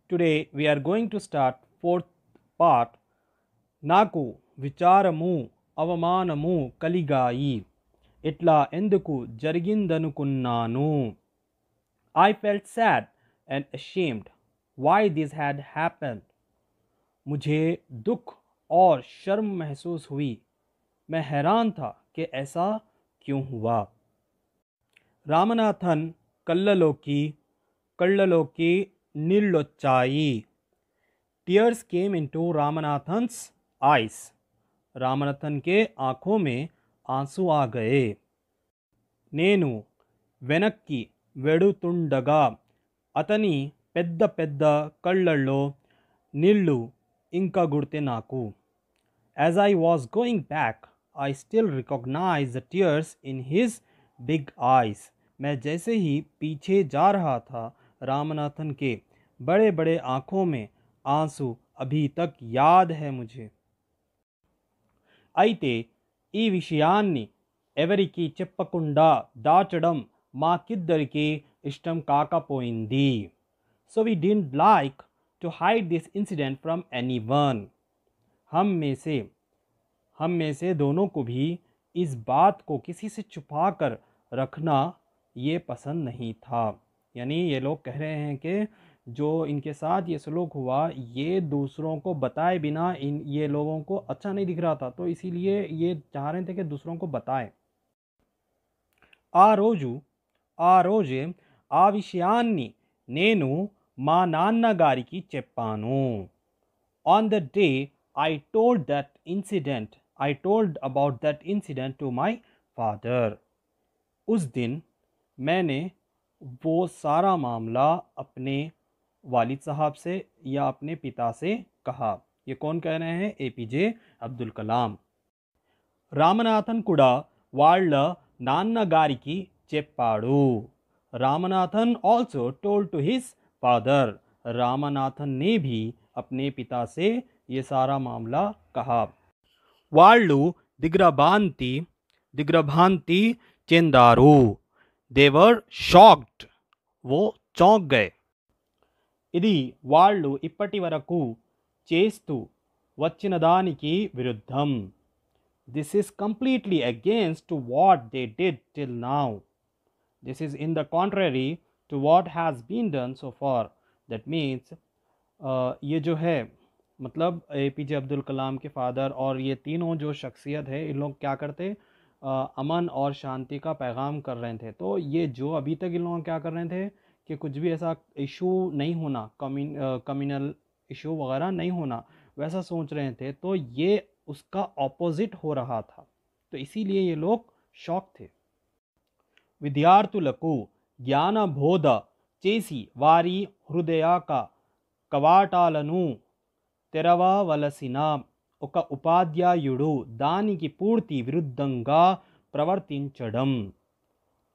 Today we are going to start fourth part. నాకు విచారము అవమానము కలిగాయి. ఇట్లా ఎందుకు జరిగిందనుకున్నాను. I felt sad and ashamed why this had happened. मुझे दुख और शर्म महसूस हुई. मैं हैरान था कि ऐसा क्यों हुआ. రామనాథన్ కళ్ళలోకి నీళ్ళొచ్చాయి. Tears came into Ramanathan's eyes. Ramanathan के आँखों में आंसू आ गए. నేను వెనక్కి వెడుతుండగా అతని పెద్ద పెద్ద కళ్ళల్లో నీళ్లు ఇంకగుడితే నాకు. As I was going back, I still recognized the tears in his big eyes. मैं जैसे ही पीछे जा रहा था, रामनाथन के बड़े बड़े आँखों में आंसू अभी तक याद है मुझे. అయితే ఈ విషయాన్ని ఎవరికి చెప్పకుండా దాచడం మాకిద్దరికి ఇష్టం కాకపోయింది. So we didn't like to hide this incident from anyone. हम में से दोनों को भी इस बात को किसी से छुपा कर रखना ये पसंद नहीं था. यानी ये लोग कह रहे हैं कि जो इनके साथ ये सलूक हुआ ये दूसरों को बताए बिना ये लोगों को अच्छा नहीं दिख रहा था, तो इसीलिए ये चाह रहे थे कि दूसरों को बताएं. ఆ రోజే ఆ విషయాన్ని నేను మా నాన్నగారికి చెప్పాను. On the day I told about that incident to my father. उस दिन मैंने वो सारा मामला अपने वालिद साहब से या अपने पिता से कहा. ये कौन कह रहे हैं? APJ अब्दुल कलाम. రామనాథన్ కూడా వాళ్ళ నాన్నగారికి చెప్పాడు. Ramanathan also told to his father. Ramanathan ने भी अपने पिता से ये सारा मामला कहा. వాళ్ళు दिग्भ्रांति చెందారు. They were shocked. वो चौंक गए. ఇది వాళ్ళు ఇప్పటి వరకు చేస్తూ వచ్చిన దానికి విరుద్ధం. This is completely against what they did till now. This is in the contrary to what has been done so far. That means ये जो है मतलब APJ अब्दुल कलाम के फादर और ये तीनों जो शख्सियत है इन लोग क्या करते, अमन और शांति का पैगाम कर रहे थे. तो ये जो अभी तक इन लोग क्या कर रहे थे कि कुछ भी ऐसा इशू नहीं होना, कम्युनल इशू वगैरह नहीं होना, वैसा सोच रहे थे. तो ये उसका ऑपोजिट हो रहा था, तो इसीलिए ये लोग शॉक थे. విద్యార్థులకు జ్ఞానబోధ చేసి వారి హృదయాక కవాటాలను తెరవవలసిన ఒక ఉపాధ్యాయుడు దానికి పూర్తి విరుద్ధంగా ప్రవర్తించడం.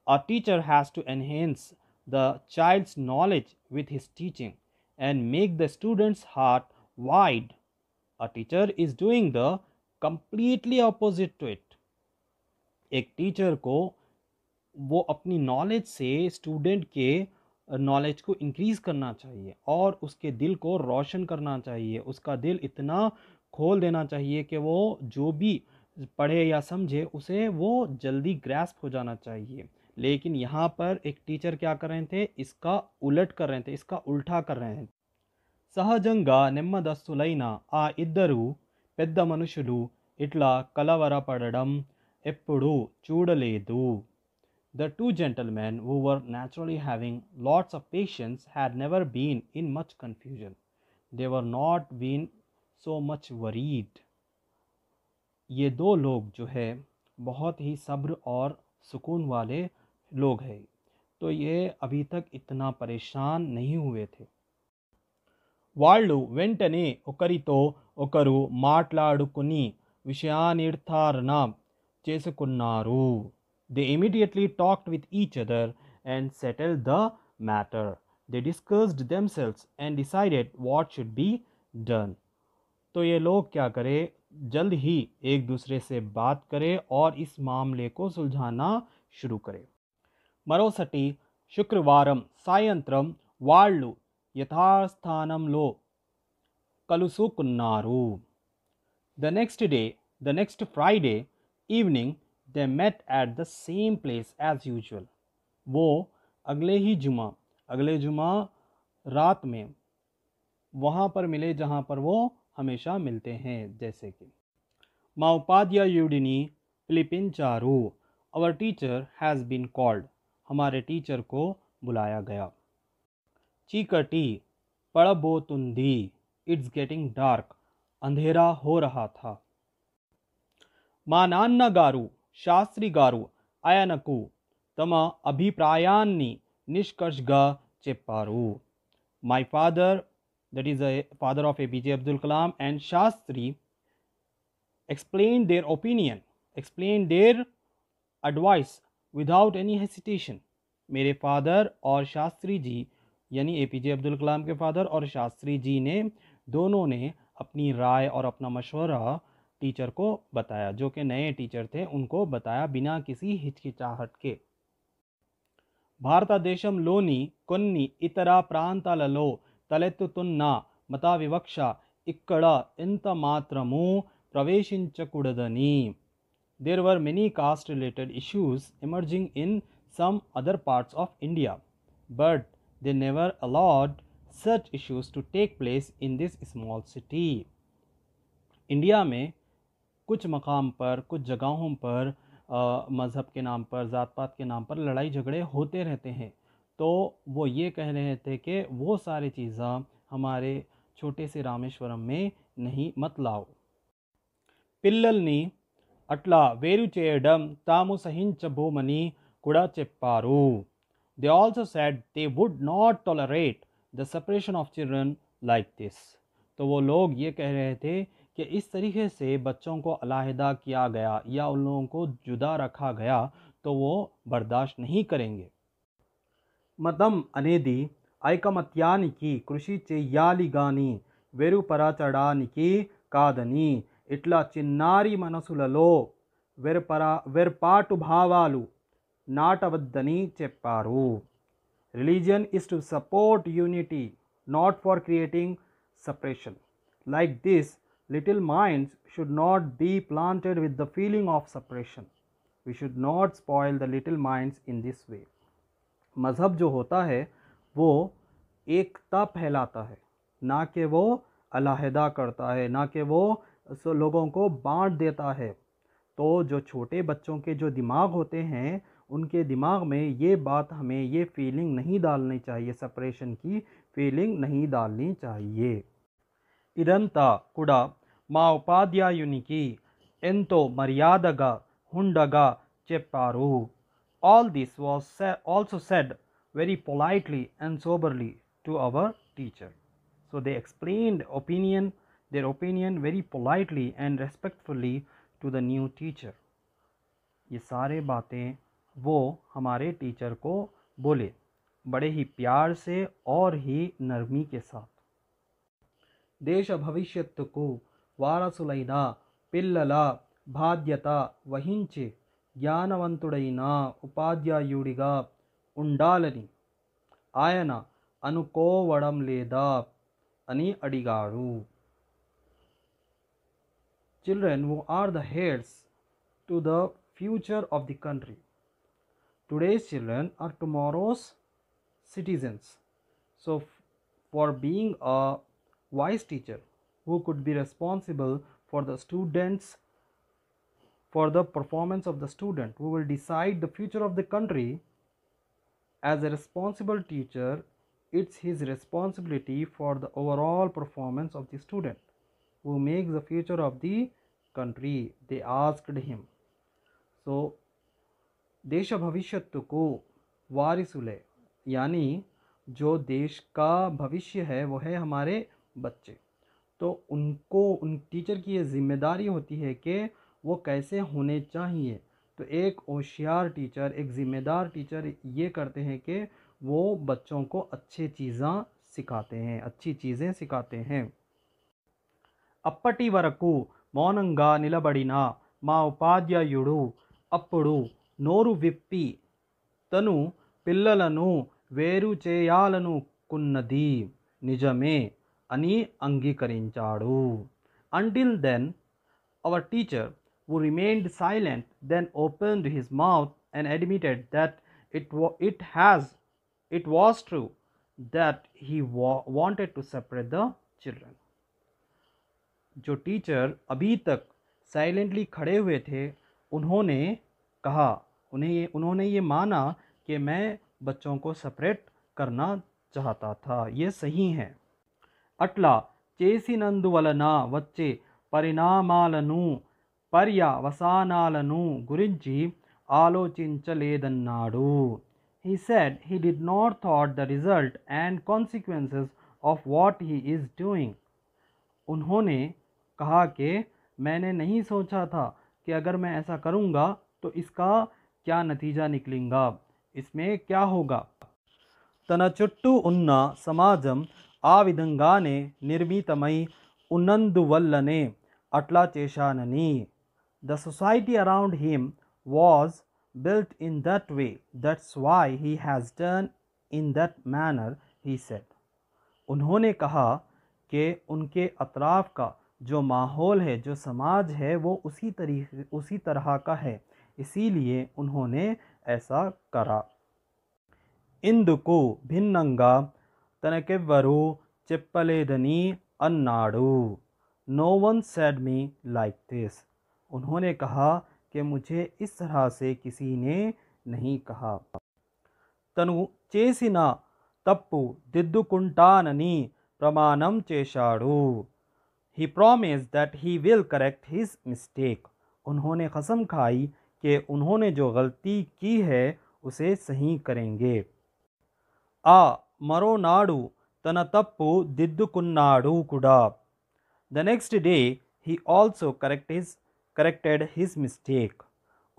A teacher has to enhance the child's knowledge with his teaching and make the student's heart wide. A teacher is doing the completely opposite to it. एक टीचर को वो अपनी नॉलेज से स्टूडेंट के नॉलेज को इंक्रीज़ करना चाहिए और उसके दिल को रोशन करना चाहिए. उसका दिल इतना खोल देना चाहिए कि वो जो भी पढ़े या समझे उसे वो जल्दी ग्रैस्प हो जाना चाहिए. लेकिन यहाँ पर एक टीचर क्या कर रहे थे, इसका उलट कर रहे थे, इसका उल्टा कर रहे हैं. సహజంగా నెమ్మదస్తులైన ఆ ఇద్దరు పెద్ద మనుషులు ఇట్లా కలవరపడడం ఎప్పుడూ చూడలేదు. The two gentlemen who were naturally having lots of patience had never been in much confusion. They were not been so much worried. ये दो लोग जो है बहुत ही सब्र और सुकून वाले लोग हैं, तो ये अभी तक इतना परेशान नहीं हुए थे. వాళ్ళు వెంటనే ఒకరితో ఒకరు మాట్లాడుకుని విషయానిర్ధారణ చేసుకున్నారు. They immediately talked with each other and settled the matter. They discussed themselves and decided what should be done. तो ये लोग क्या करें, जल्द ही एक दूसरे से बात करें और इस मामले को सुलझाना शुरू करें. మరోసటి శుక్రవారం సాయంత్రం వాళ్ళు యథాస్థానంలో కలుసుకున్నారు. The next Friday evening, they met at the same place as usual. वो अगले जुमा रात में वहाँ पर मिले जहाँ पर वो हमेशा मिलते हैं. जैसे कि మా ఉపాధ్యాయుడిని పిలిపించారు. Our teacher has been called. हमारे टीचर को बुलाया गया. చీకటి పడబోతుంది. It's getting dark. अंधेरा हो रहा था. మా నాన్నగారు శాస్త్రి గారు ఆయనకు తమ అభిప్రాయాన్ని నిష్కర్షగా చెప్పారు. My father, that is a father of APJ Abdul Kalam, and Shastri explained their advice without any hesitation. मेरे फादर और शास्त्री जी यानी APJ अब्दुल कलाम के फादर और शास्त्री जी ने दोनों ने अपनी राय और अपना मशवरा टीचर को बताया. जो कि नए टीचर थे उनको बताया बिना किसी हिचकिचाहट के. భారతదేశంలోని కొన్ని ఇతర ప్రాంతాలలో తలెత్తుతున్న మత వివక్ష ఇక్కడ ఎంత మాత్రమూ ప్రవేశించకూడదని. There were many caste related issues emerging in some other parts of India, but they never allowed such issues to take place in this small city. India में कुछ मकाम पर, कुछ जगहों पर मज़हब के नाम पर, ज़ात पात के नाम पर लड़ाई झगड़े होते रहते हैं. तो वो ये कह रहे थे कि वो सारी चीज़ें हमारे छोटे से रामेश्वरम में नहीं मत लाओ. పిల్లల్ని అట్లా వేరు చేయడం తాము సహించబోమని కూడా చెప్పారు. They also said they would not tolerate the separation of children like this. तो वो लोग ये कह रहे थे कि इस तरीके से बच्चों को अलहदा किया गया या उन लोगों को जुदा रखा गया तो वो बर्दाश्त नहीं करेंगे. మతం అనేది ఐకమత్యానికి కృషి చెయ్యాలి గాని వేరుపరచడానికి కాదని, ఇట్లా చిన్నారి మనసులలో వేర్పాటు భావాలు నాటవద్దని చెప్పారు. Religion is to support unity, not for creating separation. Like this, little minds should not be planted with the feeling of separation. We should not spoil the little minds in this way. मज़हब जो होता है वो एकता फैलाता है, ना कि वो अलहदा करता है, ना कि वो लोगों को बांट देता है. तो जो छोटे बच्चों के जो दिमाग होते हैं उनके दिमाग में ये बात, हमें ये फीलिंग नहीं डालनी चाहिए, सेपरेशन की फीलिंग नहीं डालनी चाहिए. ఇదంతా కూడా మా ఉపాధ్యాయునికి ఎంతో మర్యాదగా ఉండగా చెప్పారు. All this was also said very politely and soberly to our teacher. So they explained their opinion very politely and respectfully to the new teacher. ये सारे बातें वो हमारे टीचर को बोले बड़े ही प्यार से और ही नरमी के साथ. దేశ భవిష్యత్తుకు వారసులైన పిల్లల బాధ్యత వహించే జ్ఞానవంతుడైన ఉపాధ్యాయుడిగా ఉండాలని ఆయన అనుకోవడం లేదా అని అడిగారు. Children who are the heads to the future of the country. Today's children are tomorrow's citizens. So for being a wise teacher who could be responsible for the students, for the performance of the student, who will decide the future of the country, as a responsible teacher, it's his responsibility for the overall performance of the student who makes the future of the country. They asked him. So देश भविष्यत्तु को वारिसुले यानी जो देश का भविष्य है वो है हमारे बच्चे. तो उनको, उन टीचर की ये जिम्मेदारी होती है कि वो कैसे होने चाहिए. तो एक होशियार टीचर, एक ज़िम्मेदार टीचर ये करते हैं कि वो बच्चों को अच्छी चीज़ें सिखाते हैं. అప్పటి వరకు మౌనంగా నిలబడిన మా ఉపాధ్యాయుడు అప్పుడు నోరు విప్పి తను పిల్లలను వేరు చేయాలనుకున్నది నిజమే అని అంగీకరించాడు. Until then, our teacher, who remained silent, then opened his mouth and admitted that it was true that he wanted to separate the children. जो टीचर अभी तक साइलेंटली खड़े हुए थे, उन्होंने कहा, उन्होंने ये माना कि मैं बच्चों को सेपरेट करना चाहता था, ये सही है. అట్లా చేసినందువలన వచ్చే పరిణామాలను పర్యవసానాలను గురించి ఆలోచించలేదన్నాడు. He said he did not thought the result and consequences of what he is doing. उन्होंने कहा कि मैंने नहीं सोचा था कि अगर मैं ऐसा करूँगा तो इसका क्या नतीजा निकलेगा, इसमें क्या होगा. తన చుట్టూ ఉన్న సమాజం ఆ విధంగానే నిర్మితమై ఉన్నందువల్లనే అట్లా చేశానని. The society around him was built in that way. That's why he has done in that manner, he said. उन्होंने कहा कि उनके अतराफ़ का जो माहौल है, जो समाज है, वो उसी तरह का है, इसीलिए उन्होंने ऐसा करा. ఇందుకు భిన్నంగా తనకెవ్వరూ చెప్పలేదని అన్నాడు. No one said me like this. उन्होंने कहा कि मुझे इस तरह से किसी ने नहीं कहा. తను చేసిన తప్పు దిద్దుకుంటానని ప్రమాణం చేశాడు. He promised that he will correct his mistake. उन्होंने कसम खाई कि उन्होंने जो गलती की है उसे सही करेंगे. ఆ మరోనాడు తన తప్పు దిద్దుకున్నాడు కూడా. The next day he also corrected his mistake.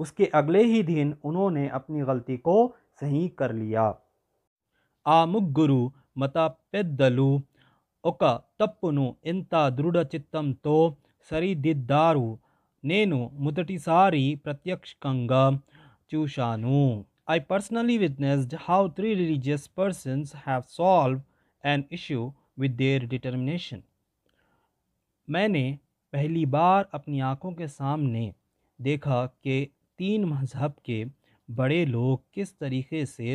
उसके अगले ही दिन उन्होंने अपनी गलती को सही कर लिया. ఆ ముగ్గురు మత పెద్దలు ఒక తప్పును ఎంత దృఢచిత్తంతో సరిదిద్దారు నేను మొదటిసారి ప్రత్యక్షంగా చూశాను. I personally witnessed how 3 religious persons have solved an issue with their determination. मैंने पहली बार अपनी आँखों के सामने देखा कि 3 मज़हब के बड़े लोग किस तरीके से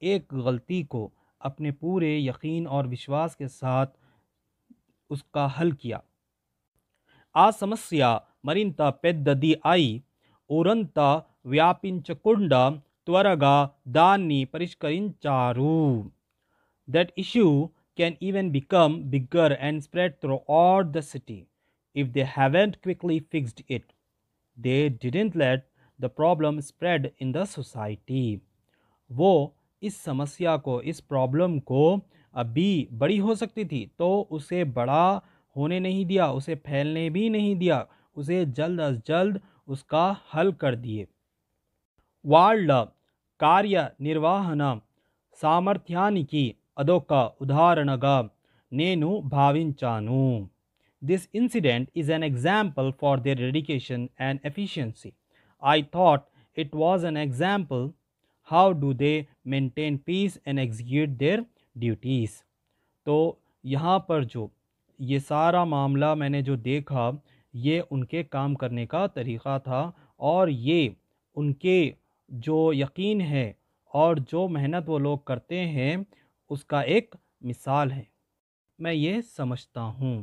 एक गलती को अपने पूरे यकीन और विश्वास के साथ उसका हल किया. ఆ సమస్య మరింత పెద్దది అయి ఊరంతా వ్యాపించకుండా త్వరగా దాన్ని పరిష్కరించారు. That issue can even become bigger and spread throughout the city if they haven't quickly fixed it. They didn't let the problem spread in the society. वो इस समस्या को, इस प्रॉब्लम को अभी बड़ी हो सकती थी तो उसे बड़ा होने नहीं दिया, उसे फैलने भी नहीं दिया, उसे जल्द अज जल्द उसका हल कर दिए. వాళ్ళ కార్యనిర్వహణ సామర్థ్యానికి అదొక ఉదాహరణగా నేను భావించాను. This incident is an example for their dedication and efficiency. I thought it was an example how do they maintain peace and execute their duties. तो यहाँ पर जो ये सारा मामला मैंने जो देखा, ये उनके काम करने का तरीक़ा था और ये उनके जो यकीन है और जो मेहनत वो लोग करते हैं उसका एक मिसाल है, मैं ये समझता हूँ.